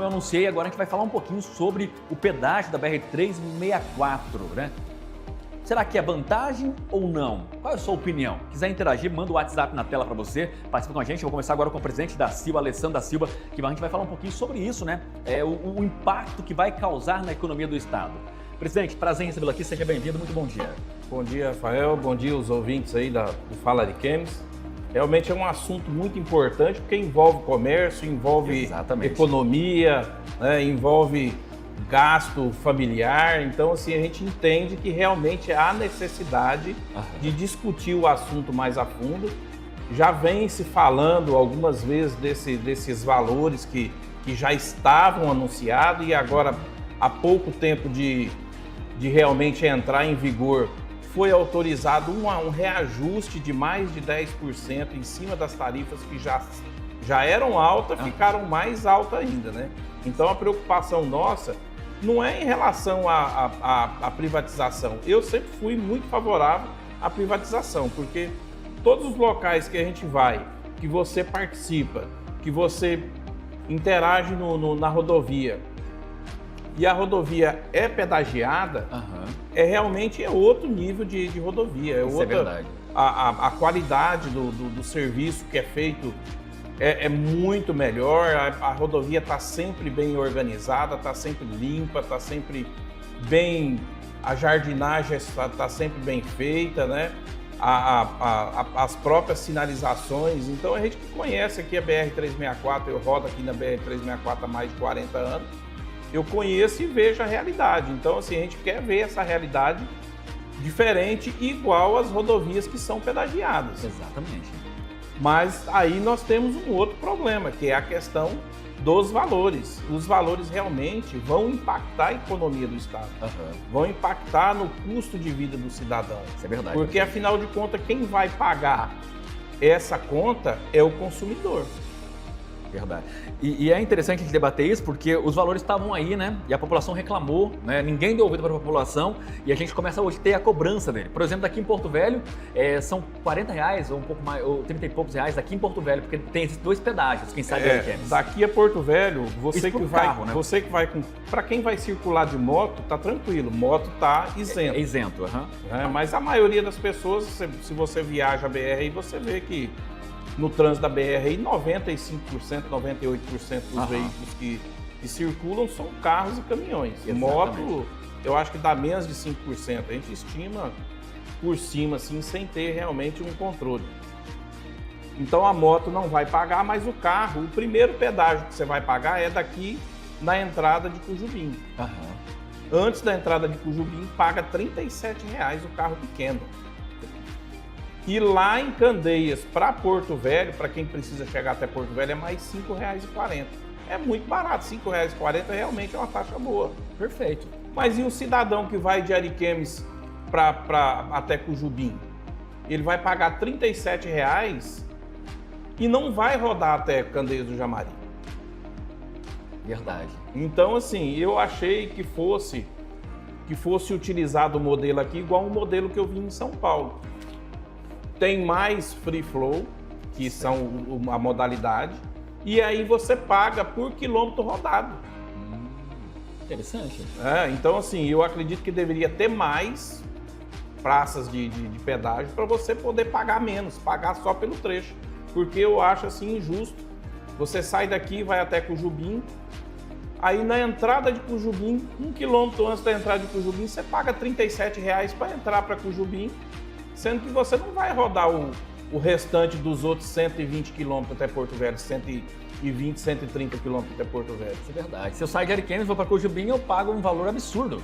como eu anunciei, agora a gente vai falar um pouquinho sobre o pedágio da BR-364, né? Será que é vantagem ou não? Qual é a sua opinião? Quiser interagir, manda o WhatsApp na tela para você, participa com a gente. Eu vou começar agora com o presidente da Silva, Alessandro da Silva, que a gente vai falar um pouquinho sobre isso, né? O impacto que vai causar na economia do estado. Presidente, prazer em recebê-lo aqui, seja bem-vindo, muito bom dia. Bom dia, Rafael, bom dia aos ouvintes aí do Fala Ariquemes. Realmente é um assunto muito importante porque envolve comércio, envolve economia, né, envolve gasto familiar. Então, assim, a gente entende que realmente há necessidade de discutir o assunto mais a fundo. Já vem se falando algumas vezes desses valores que já estavam anunciados e agora, há pouco tempo de realmente entrar em vigor, foi autorizado um reajuste de mais de 10% em cima das tarifas que já eram altas, ficaram mais altas ainda, né? Então a preocupação nossa não é em relação à privatização. Eu sempre fui muito favorável à privatização, porque todos os locais que a gente vai, que você participa, que você interage na rodovia, e a rodovia é pedagiada, realmente é outro nível de rodovia. Isso é verdade. A qualidade do serviço que é feito é muito melhor, a rodovia está sempre bem organizada, está sempre limpa, está sempre bem... A jardinagem está sempre bem feita, né? As próprias sinalizações. Então a gente que conhece aqui a BR-364, eu rodo aqui na BR-364 há mais de 40 anos, eu conheço e vejo a realidade. Então, assim, a gente quer ver essa realidade diferente e igual às rodovias que são pedagiadas. Exatamente. Mas aí nós temos um outro problema, que é a questão dos valores. Os valores realmente vão impactar a economia do estado, vão impactar no custo de vida do cidadão. Isso é verdade. Porque, afinal de contas, quem vai pagar essa conta é o consumidor. Verdade. E é interessante a gente debater isso porque os valores estavam aí, né? E a população reclamou, né? Ninguém deu ouvido para a população e a gente começa hoje a ter a cobrança dele. Por exemplo, aqui em Porto Velho, são R$40 ou um pouco mais, ou 30 e poucos reais aqui em Porto Velho, porque tem esses dois pedágios, quem sabe daqui a Porto Velho, você que vai, carro, né? Você que vai com... Para quem vai circular de moto, tá tranquilo, moto tá isento. Isento, mas a maioria das pessoas, se você viaja a BR, você vê que no trânsito da BR, 95%, 98% dos veículos que circulam são carros e caminhões. Moto, eu acho que dá menos de 5%. A gente estima por cima, assim, sem ter realmente um controle. Então a moto não vai pagar, mas o carro, o primeiro pedágio que você vai pagar é daqui na entrada de Cujubim. Antes da entrada de Cujubim, paga R$37 o carro pequeno. E lá em Candeias, para Porto Velho, para quem precisa chegar até Porto Velho, é mais R$5,40. É muito barato, R$5,40 realmente é uma taxa boa. Perfeito. Mas e o cidadão que vai de Ariquemes até Cujubim? Ele vai pagar R$37 e não vai rodar até Candeias do Jamari. Verdade. Então, assim, eu achei que fosse utilizado o modelo aqui igual o modelo que eu vi em São Paulo. Tem mais free flow, que são a modalidade, e aí você paga por quilômetro rodado. Interessante. Então, assim, eu acredito que deveria ter mais praças de pedágio para você poder pagar menos, pagar só pelo trecho. Porque eu acho assim injusto. Você sai daqui, vai até Cujubim, aí na entrada de Cujubim, 1 quilômetro antes da entrada de Cujubim, você paga R$37 para entrar para Cujubim, sendo que você não vai rodar o restante dos outros 120 quilômetros até Porto Velho, 120, 130 quilômetros até Porto Velho. Isso é verdade. Se eu sair de Ariquemes e vou para Cujubim, eu pago um valor absurdo.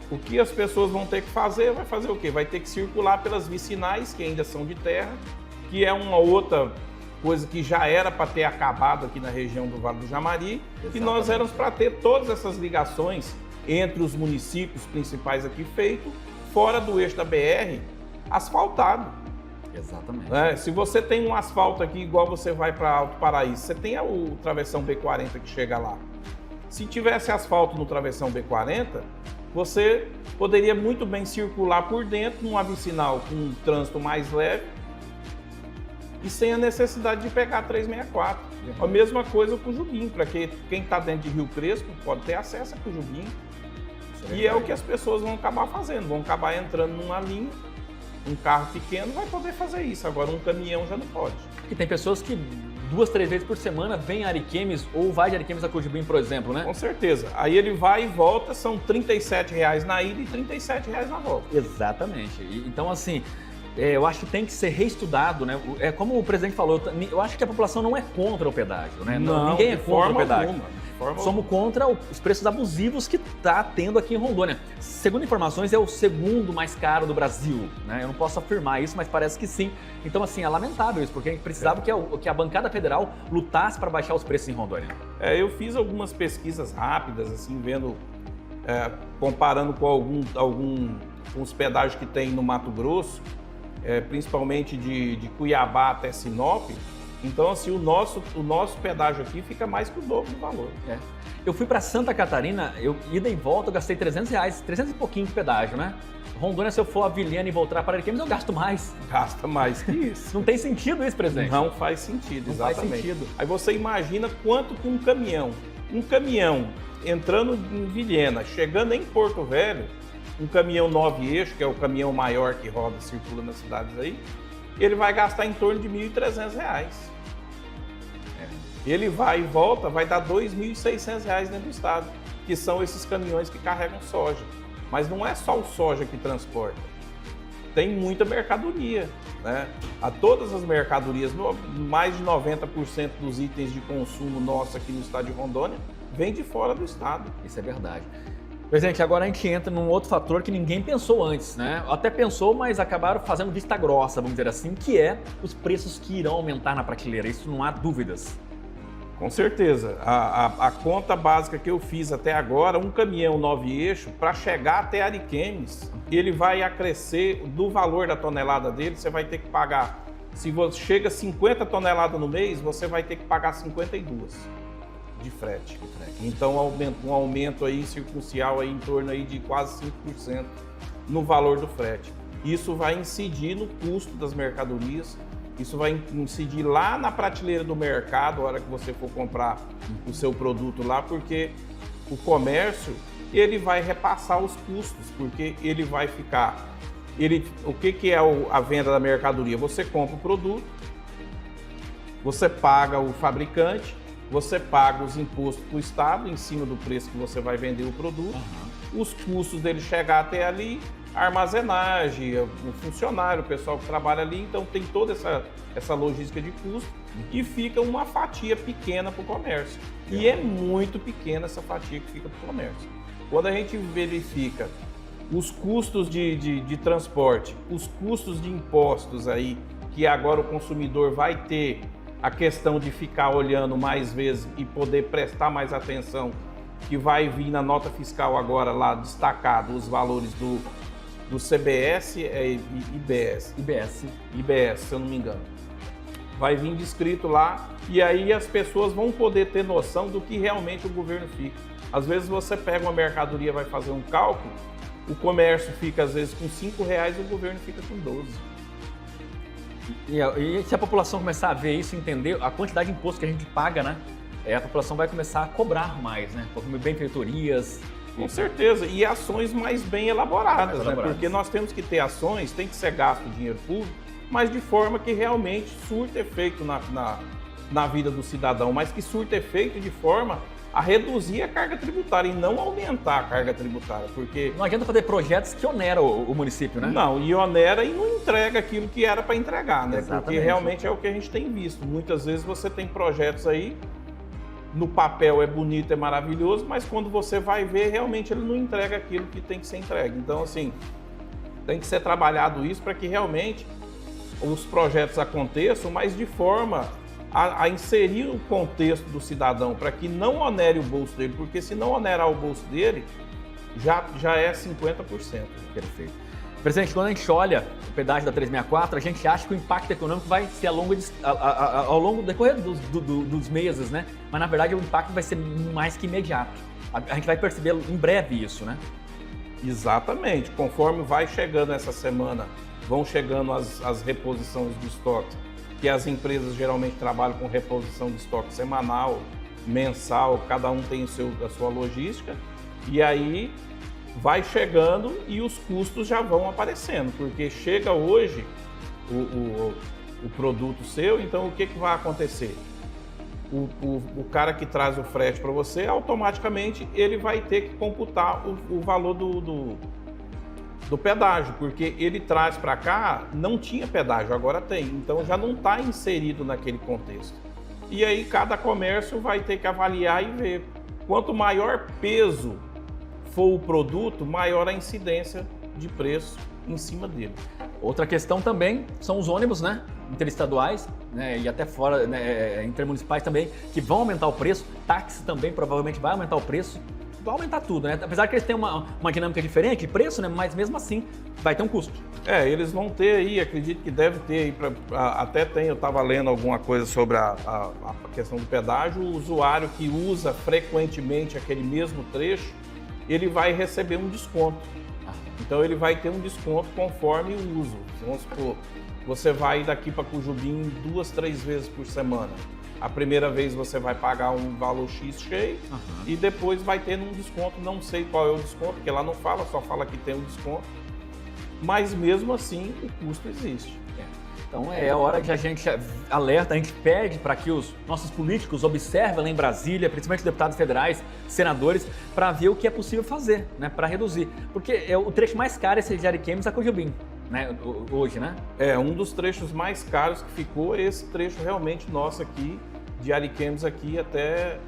O que as pessoas vão ter que fazer, vai fazer o quê? Vai ter que circular pelas vicinais, que ainda são de terra, que é uma outra coisa que já era para ter acabado aqui na região do Vale do Jamari, e nós éramos para ter todas essas ligações entre os municípios principais aqui feito, fora do eixo da BR, asfaltado. Exatamente. Se você tem um asfalto aqui, igual você vai para Alto Paraíso, você tem o travessão B40 que chega lá. Se tivesse asfalto no travessão B40, você poderia muito bem circular por dentro, numa vicinal com um trânsito mais leve, e sem a necessidade de pegar a 364. A mesma coisa com o Jubim, para quem está dentro de Rio Crespo pode ter acesso com o Jubim. E é o que as pessoas vão acabar fazendo, vão acabar entrando numa linha, um carro pequeno vai poder fazer isso, agora um caminhão já não pode. E tem pessoas que 2, 3 vezes por semana vem a Ariquemes ou vai de Ariquemes a Cojubim, por exemplo, né? Com certeza. Aí ele vai e volta, são R$ 37,00 na ida e R$ 37,00 na volta. Exatamente. Então, assim, eu acho que tem que ser reestudado, né? É como o presidente falou, eu acho que a população não é contra o pedágio, né? Não, ninguém é contra o pedágio. Alguma. Somos contra os preços abusivos que está tendo aqui em Rondônia. Segundo informações, é o segundo mais caro do Brasil, né? Eu não posso afirmar isso, mas parece que sim. Então, assim, é lamentável isso, porque a gente precisava que a bancada federal lutasse para baixar os preços em Rondônia. Eu fiz algumas pesquisas rápidas, assim, vendo, comparando com alguns pedágios que tem no Mato Grosso, principalmente de Cuiabá até Sinop. Então, assim, o nosso pedágio aqui fica mais que o dobro do valor. Eu fui para Santa Catarina, ida e volta, eu gastei R$300, 300 e pouquinho de pedágio, né? Rondônia, se eu for a Vilhena e voltar para Ariquemes, eu gasto mais. Gasta mais que isso. Não tem sentido isso, presidente? Não faz sentido, exatamente. Não faz sentido. Aí você imagina quanto que um caminhão entrando em Vilhena, chegando em Porto Velho, um caminhão 9 eixos, que é o caminhão maior que roda, circula nas cidades aí, ele vai gastar em torno de R$ 1.300. Ele vai e volta, vai dar R$ 2.600 dentro do estado, que são esses caminhões que carregam soja. Mas não é só o soja que transporta, tem muita mercadoria, né? A todas as mercadorias, mais de 90% dos itens de consumo nosso aqui no estado de Rondônia, vem de fora do estado. Isso é verdade. Presidente, agora a gente entra num outro fator que ninguém pensou antes, né? Até pensou, mas acabaram fazendo vista grossa, vamos dizer assim, que é os preços que irão aumentar na prateleira. Isso não há dúvidas. Com certeza. A conta básica que eu fiz até agora, um caminhão 9 eixos, para chegar até Ariquemes, ele vai acrescer do valor da tonelada dele, você vai ter que pagar. Se você chega a 50 toneladas no mês, você vai ter que pagar 52 de frete. Então, um aumento aí circunstancial aí em torno aí de quase 5% no valor do frete. Isso vai incidir no custo das mercadorias. Isso vai incidir lá na prateleira do mercado, a hora que você for comprar o seu produto lá, porque o comércio, ele vai repassar os custos, porque ele vai ficar... o que é a venda da mercadoria? Você compra o produto, você paga o fabricante, você paga os impostos para o estado em cima do preço que você vai vender o produto, os custos dele chegar até ali, a armazenagem, o funcionário, o pessoal que trabalha ali, então tem toda essa logística de custo e fica uma fatia pequena para o comércio. E é muito pequena essa fatia que fica para o comércio. Quando a gente verifica os custos de transporte, os custos de impostos aí, que agora o consumidor vai ter a questão de ficar olhando mais vezes e poder prestar mais atenção, que vai vir na nota fiscal agora lá destacado os valores do CBS e IBS. IBS, se eu não me engano. Vai vir descrito lá e aí as pessoas vão poder ter noção do que realmente o governo fica. Às vezes você pega uma mercadoria, vai fazer um cálculo, o comércio fica às vezes com R$5 e o governo fica com 12. E se a população começar a ver isso, entender a quantidade de imposto que a gente paga, né? A população vai começar a cobrar mais, né? Por benfeitorias. Com certeza, e ações mais bem elaboradas, né? Porque nós temos que ter ações, tem que ser gasto dinheiro público, mas de forma que realmente surta efeito na vida do cidadão, mas que surta efeito de forma a reduzir a carga tributária e não aumentar a carga tributária, porque... Não adianta fazer projetos que oneram o município, né? Não, e onera e não entrega aquilo que era para entregar, né? Exatamente. Porque realmente é o que a gente tem visto. Muitas vezes você tem projetos aí, no papel é bonito, é maravilhoso, mas quando você vai ver, realmente ele não entrega aquilo que tem que ser entregue. Então, assim, tem que ser trabalhado isso para que realmente os projetos aconteçam, mas de forma a inserir o contexto do cidadão, para que não onere o bolso dele, porque se não onerar o bolso dele, já é 50%. Perfeito. Presidente, quando a gente olha o pedágio da 364, a gente acha que o impacto econômico vai ser ao longo do decorrer dos meses, né? Mas, na verdade, o impacto vai ser mais que imediato. A gente vai perceber em breve isso, né? Exatamente. Conforme vai chegando essa semana, vão chegando as reposições do estoque que as empresas geralmente trabalham com reposição de estoque semanal, mensal, cada um tem a sua logística, e aí vai chegando e os custos já vão aparecendo, porque chega hoje o produto seu, então o que vai acontecer? O cara que traz o frete para você, automaticamente ele vai ter que computar o valor do pedágio, porque ele traz para cá, não tinha pedágio, agora tem, então já não está inserido naquele contexto. E aí cada comércio vai ter que avaliar e ver. Quanto maior peso for o produto, maior a incidência de preço em cima dele. Outra questão também são os ônibus, né? Interestaduais, né? E até fora, né? Intermunicipais também, que vão aumentar o preço. Táxi também provavelmente vai aumentar o preço. Vai aumentar tudo, né? Apesar que eles têm uma dinâmica diferente de preço, né? Mas mesmo assim vai ter um custo. Eles vão ter aí, acredito que deve ter aí, até tem, eu estava lendo alguma coisa sobre a questão do pedágio, o usuário que usa frequentemente aquele mesmo trecho, ele vai receber um desconto. Então ele vai ter um desconto conforme o uso. Vamos supor, você vai daqui para Cujubim 2, 3 vezes por semana. A primeira vez você vai pagar um valor X cheio e depois vai ter um desconto, não sei qual é o desconto, porque lá não fala, só fala que tem um desconto. Mas mesmo assim o custo existe. Então é hora que a gente alerta, a gente pede para que os nossos políticos observem lá em Brasília, principalmente deputados federais, senadores, para ver o que é possível fazer, né, para reduzir. Porque o trecho mais caro é esse de Ariquemes a Cujubim, né, hoje, né? Um dos trechos mais caros que ficou é esse trecho realmente nosso aqui, de Ariquemes aqui até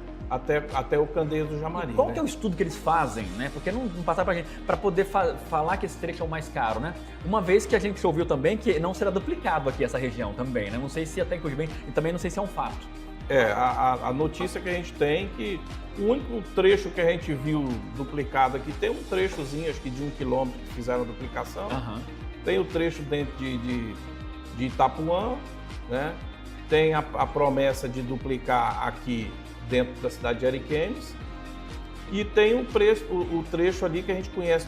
o Candeias do Jamari. E qual que é o estudo que eles fazem, né? Porque não passaram pra gente, para poder falar que esse trecho é o mais caro, né? Uma vez que a gente ouviu também que não será duplicado aqui essa região também, né? Não sei se até em Cujubim, e também não sei se é um fato. A notícia que a gente tem é que o único trecho que a gente viu duplicado aqui, tem um trechozinho, acho que de 1 quilômetro que fizeram a duplicação. Tem o trecho dentro de Itapuã, né? Tem a promessa de duplicar aqui dentro da cidade de Ariquemes. E tem o trecho ali que a gente conhece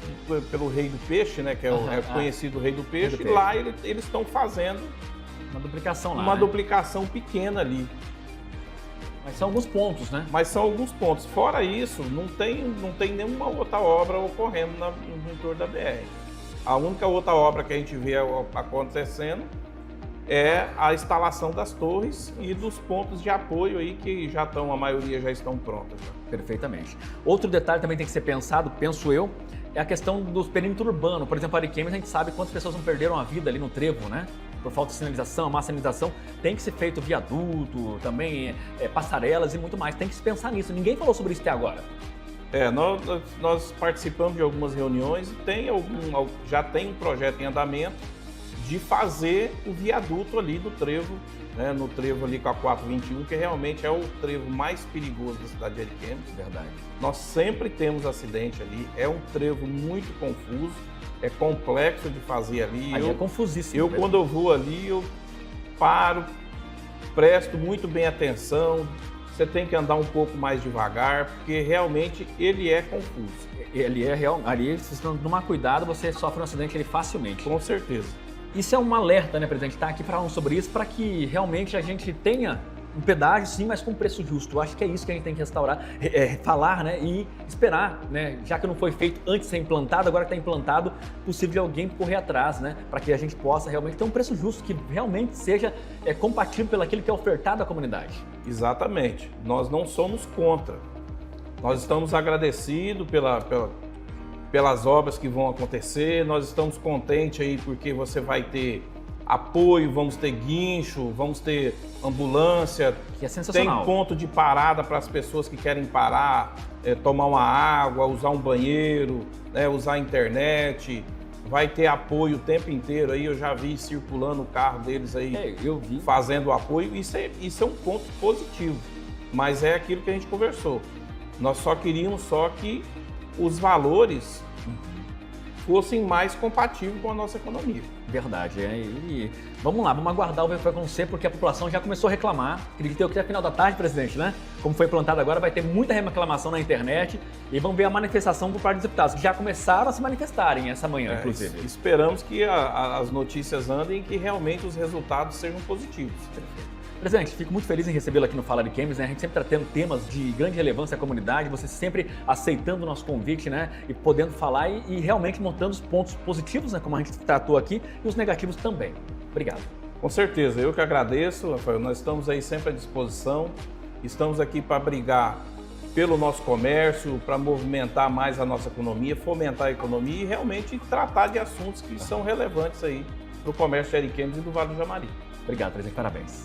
pelo Rei do Peixe, né? Que é conhecido Rei do Peixe. E lá eles estão fazendo uma duplicação lá, uma duplicação pequena ali. Mas são alguns pontos, né? Mas são alguns pontos. Fora isso, não tem nenhuma outra obra ocorrendo no entorno da BR. A única outra obra que a gente vê acontecendo é a instalação das torres e dos pontos de apoio aí que a maioria já estão prontas. Perfeitamente. Outro detalhe também tem que ser pensado, penso eu, é a questão dos perímetros urbanos. Por exemplo, Ariquemes, a gente sabe quantas pessoas não perderam a vida ali no trevo, né? Por falta de sinalização, má sinalização. Tem que ser feito viaduto, também passarelas e muito mais. Tem que se pensar nisso. Ninguém falou sobre isso até agora. Nós participamos de algumas reuniões e já tem um projeto em andamento de fazer o viaduto ali do trevo, né, no trevo ali com a 421, que realmente é o trevo mais perigoso da cidade de Ariquemes. Verdade. Nós sempre temos acidente ali, é um trevo muito confuso, é complexo de fazer ali. É confusíssimo. Quando eu vou ali, eu paro, presto muito bem atenção, você tem que andar um pouco mais devagar, porque realmente ele é confuso. Ele é real, ali, se você não tomar cuidado, você sofre um acidente ali facilmente. Com certeza. Isso é um alerta, né, presidente? Está aqui falando sobre isso para que realmente a gente tenha um pedágio, sim, mas com preço justo. Eu acho que é isso que a gente tem que restaurar, falar, né, e esperar, né? Já que não foi feito antes de ser implantado, agora que está implantado, possível de alguém correr atrás, né, para que a gente possa realmente ter um preço justo que realmente seja compatível pelo aquilo que é ofertado à comunidade. Exatamente. Nós não somos contra. Nós estamos agradecidos pelas obras que vão acontecer, nós estamos contentes aí porque você vai ter apoio, vamos ter guincho, vamos ter ambulância, que é sensacional. Tem ponto de parada para as pessoas que querem parar, tomar uma água, usar um banheiro, né, usar a internet, vai ter apoio o tempo inteiro aí, eu já vi circulando o carro deles aí, eu vi. Fazendo apoio, isso é um ponto positivo, mas é aquilo que a gente conversou, nós só queríamos que os valores fossem mais compatíveis com a nossa economia. Verdade. E vamos lá, vamos aguardar o que vai acontecer, porque a população já começou a reclamar. Acredito eu que até final da tarde, presidente, né? Como foi plantado agora, vai ter muita reclamação na internet e vamos ver a manifestação por parte dos deputados, que já começaram a se manifestarem essa manhã, inclusive. Esperamos que as notícias andem e que realmente os resultados sejam positivos. Presidente, fico muito feliz em recebê-lo aqui no Fala de Chems, né? A gente sempre está tendo temas de grande relevância à comunidade, você sempre aceitando o nosso convite, né? E podendo falar e realmente montando os pontos positivos, né? Como a gente tratou aqui, e os negativos também. Obrigado. Com certeza, eu que agradeço, Rafael. Nós estamos aí sempre à disposição, estamos aqui para brigar pelo nosso comércio, para movimentar mais a nossa economia, fomentar a economia e realmente tratar de assuntos que são relevantes aí para o comércio de Ariquemes e do Vale do Jamari. Obrigado, presidente. Parabéns.